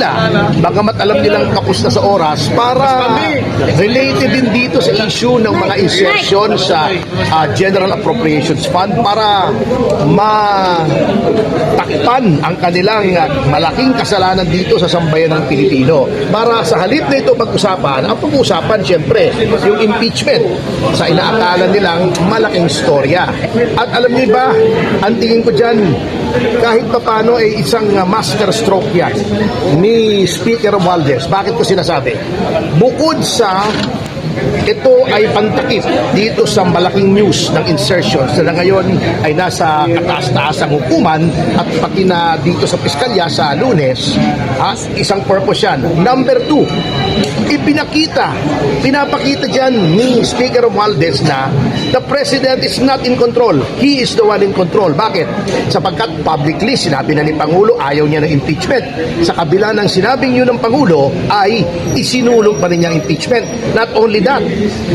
nila, bagamat alam nilang kapos na sa oras, para related din dito sa issue ng mga insertion sa General Appropriations Fund para matakpan ang kanilang malaking kasalanan dito sa sambayan ng Pilipino. Para sa halip na ito pag-usapan, ang pag-usapan siyempre yung impeachment sa inaakala nilang malaking storya. At alam niyo ba, ang tingin ko dyan, kahit pa paano ay isang master stroke yan ni Speaker Romualdez. Bakit ko sinasabi? Bukod sa ito ay pantakip dito sa malaking news ng insertions na ngayon ay nasa kataas-taasang hukuman at pati na dito sa piskalya sa Lunes, isang purpose yan. Number 2, pinapakita dyan ni Speaker Romualdez na the President is not in control. He is the one in control. Bakit? Sapagkat publicly sinabi na ni Pangulo ayaw niya ng impeachment. Sa kabila ng sinabing yun ng Pangulo ay isinulong pa rin niya impeachment. Not only that,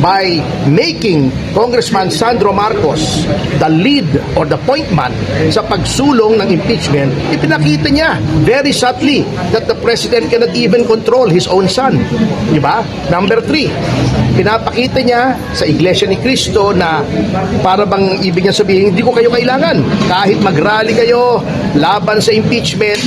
by making Congressman Sandro Marcos the lead or the point man sa pagsulong ng impeachment, ipinakita niya very subtly that the President cannot even control his own son. Diba? Number 3, pinapakita niya sa Iglesia ni Cristo na para bang ibig niya sabihin, hindi ko kayo kailangan. Kahit mag-rally kayo laban sa impeachment,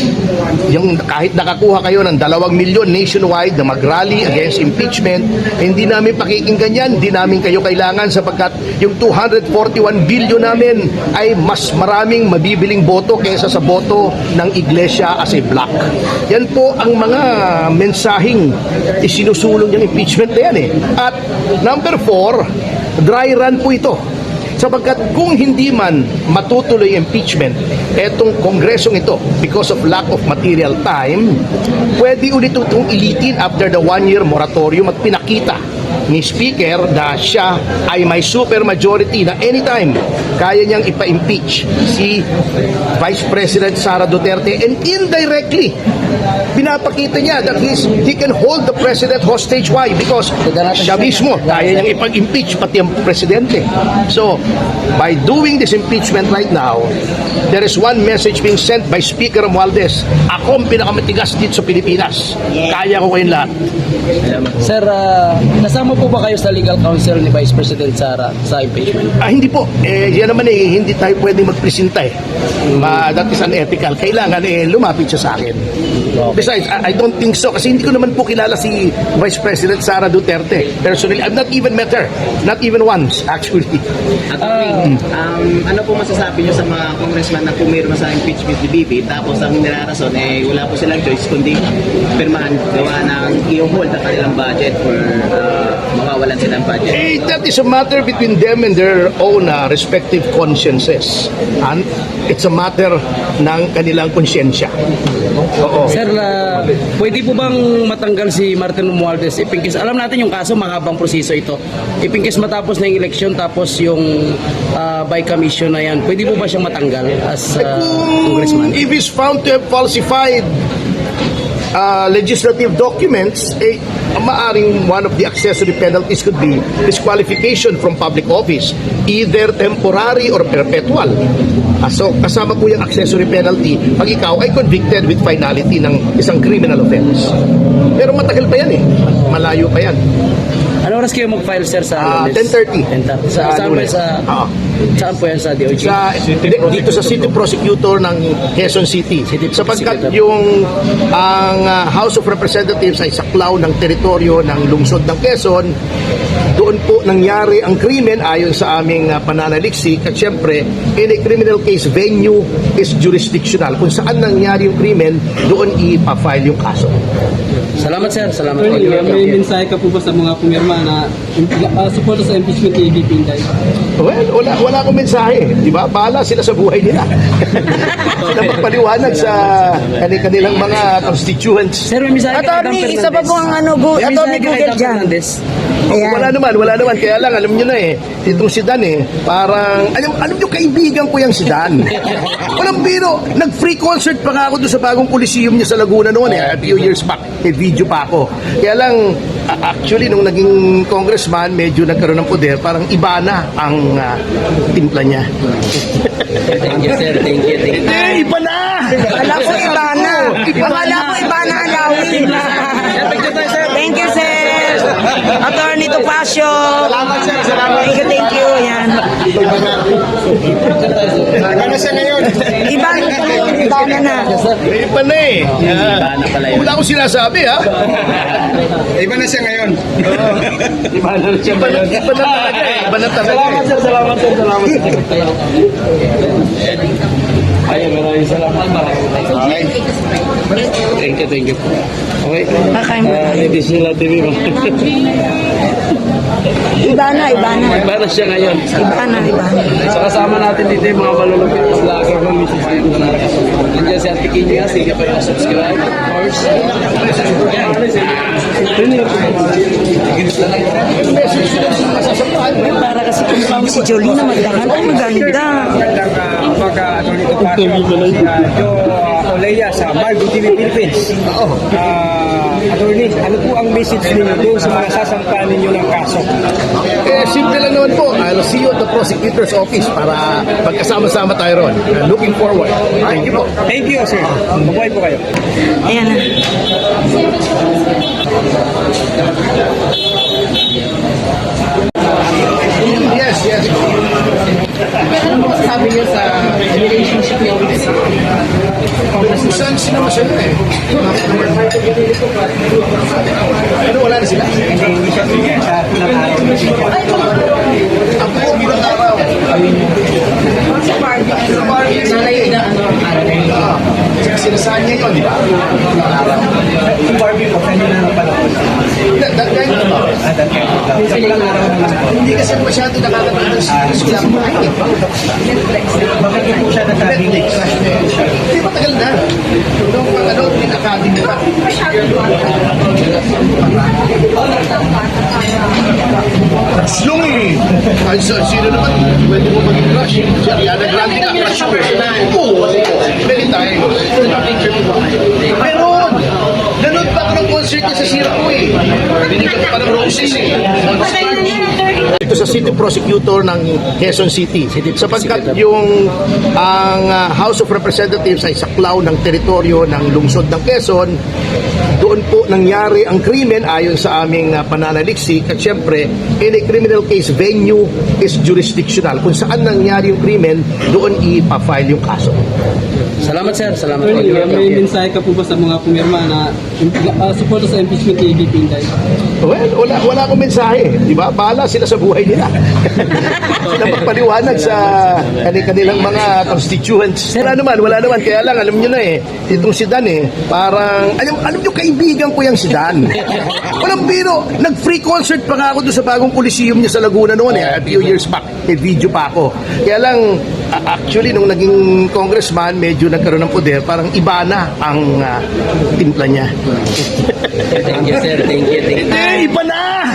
yung kahit nakakuha kayo ng 2 milyon nationwide na mag-rally against impeachment, hindi namin pakikinggan yan, hindi namin kayo kailangan sapagkat yung 241 billion namin ay mas maraming mabibiling boto kaysa sa boto ng Iglesia as a block. Yan po ang mga mensaheng isinusulong yung impeachment na yan eh. At number 4, dry run po ito. Sapagkat kung hindi man matutuloy impeachment, etong kongresong ito, because of lack of material time, pwede ulit itong ilitin after the 1-year moratorium at pinakita ni Speaker na siya ay may super majority na anytime kaya niyang ipa-impeach si Vice President Sara Duterte, and indirectly pinapakita niya that he can hold the President hostage. Why? Because siya mismo kaya niyang ipag-impeach pati ang Presidente. So, by doing this impeachment right now, there is one message being sent by Speaker Romualdez: ako ang pinakamatigas dito sa Pilipinas. Kaya ko kayong lahat. Sir, kasama po ba kayo sa legal counsel ni Vice President Sara sa impeachment? Hindi po. Yan naman hindi tayo pwede magpresenta eh. That is unethical. Kailangan lumapit siya sa akin. Besides, I don't think so kasi hindi ko naman po kilala si Vice President Sara Duterte. Personally, I've not even met her. Not even once, actually. Ano po masasabi niyo sa mga congressman na pumirma sa impeachment ni Bibi, tapos ang nilarason wala po silang choice kundi pirmahan gawa ng i-hold ang kanilang budget for mawawalan silang budget? That is a matter between them and their own respective consciences. And it's a matter ng kanilang konsyensya. Oo. Sir, pwede po bang matanggal si Martin Romualdez? Ipingkis, alam natin yung kaso, mahabang proseso ito. Ipingkis matapos na yung eleksyon, tapos yung by commission na yan, pwede po ba siyang matanggal as congressman? If he's found to have falsified legislative documents, maaring one of the accessory penalties could be disqualification from public office, either temporary or perpetual. So, kasama po yung accessory penalty pag ikaw ay convicted with finality ng isang criminal offense. Pero matagal pa yan eh. Malayo pa yan. Ano oras kayo mag-file, sir, sa 10:30. Saan po yan sa DOJ? Dito sa City Prosecutor ng Quezon City. Sapagkat ang House of Representatives ay saklaw ng teritoryo ng lungsod ng Quezon, doon po nangyari ang krimen ayon sa aming pananaliksik. At syempre, in a criminal case, venue is jurisdictional. Kung saan nangyari yung krimen, doon ipa-file yung kaso. Salamat, sir. Salamat po. May mensahe ka po ba sa mga pumirma na suporta sa impeachment ni VP Inday? Well, wala akong mensahe. Di ba? Bahala sila sa buhay nila. Sila magpaliwanag sa kanilang mga constituents. Sir, may mensahe ka kay Attorney, isa pa po ang Attorney Google dyan. Wala naman. Kaya lang, alam nyo na itong si Dan parang, alam nyo, kaibigan ko yung si Dan. Walang biro. Nag-free concert pa nga ako doon sa bagong Coliseum niya sa Laguna noon a few years back. May video pa ako. Kaya lang, actually, nung naging congressman, medyo nagkaroon ng poder, parang iba na ang timpla niya. Thank you, sir. Thank you. Iba na! Wala po iba na. Wala po iba na alawi. Iba na siya ngayon. Iba na. Iba na eh. Iba na pala yun. Wala akong sinasabi ha. Iba na siya ngayon. Iba na talaga eh. Iba na talaga eh. Salamat sir. Ayun, maraming salamat. Okay. Thank you. Okay. Kakain mo. Ladies nila TV ba? Iba na. Iba na siya ngayon. So kasama natin dito yung mga malulupit na vlogger ng Mrs. Dito na nandiyan si Ate Kinya, sige pa rin subscribe. Of course. Para kasi kung si Jolie na magdangan. Ay, maganda. Magandang ito pa Joe Olea sa Margo TV Philippines. Attorney, ano po ang message ninyo doon sa mga sasampahan ninyo ng kaso? Simple lang naman po. I'll see you at the prosecutor's office para magkasama-sama tayo ron. Looking forward. Thank you po. Thank you, sir. Mabuhay po kayo. Ayan na. Yes. Sabi niyo sa relationship niyo with Saan sila masaya eh? Ano, wala na sila? Ang buong bilang araw. Nanay na Sinasaan niya yun, di ba? Yung Barbie po, kanina na panahon. That kind of love. Hindi kasi masyado nakakatawa ng sila kumain. Bakit niyo po siya nasabing Hindi pa tagal na. Nung pang pinakabing pa. Slung eh. Ay, sino naman? Pwede mo maging crush. Si Ariana Grande nga, crush ko. Oo. Many times. Meron! Nanood pa ako ng concert niya sa Sirako eh. Binigyan ko pa ng roses eh. Ito sa City Prosecutor ng Quezon City. Sapagkat yung ang House of Representatives ay saklaw ng teritoryo ng lungsod ng Quezon, doon po nangyari ang krimen ayon sa aming pananaliksik at syempre in a criminal case venue is jurisdictional. Kung saan nangyari yung krimen, doon ipafile yung kaso. Salamat sir, salamat po. Attorney, may mensahe ka po ba sa mga pumirma na suporta sa impeachment ni VP Inday? Well, wala akong mensahe. Di ba? Bahala sila sa buhay nila. Sila magpaliwanag sa kanilang mga constituents. Wala naman. Kaya lang, alam nyo na eh, itong si Dan eh, parang, alam nyo, kaibigan ko yung si Dan. Walang biro. Nag-free concert pa nga ako doon sa bagong Coliseum niya sa Laguna noon eh, a few years back. May video pa ako. Kaya lang, actually, nung naging congressman, medyo nagkaroon ng poder, parang iba na ang timpla niya. Thank you sir, thank you. Iba na!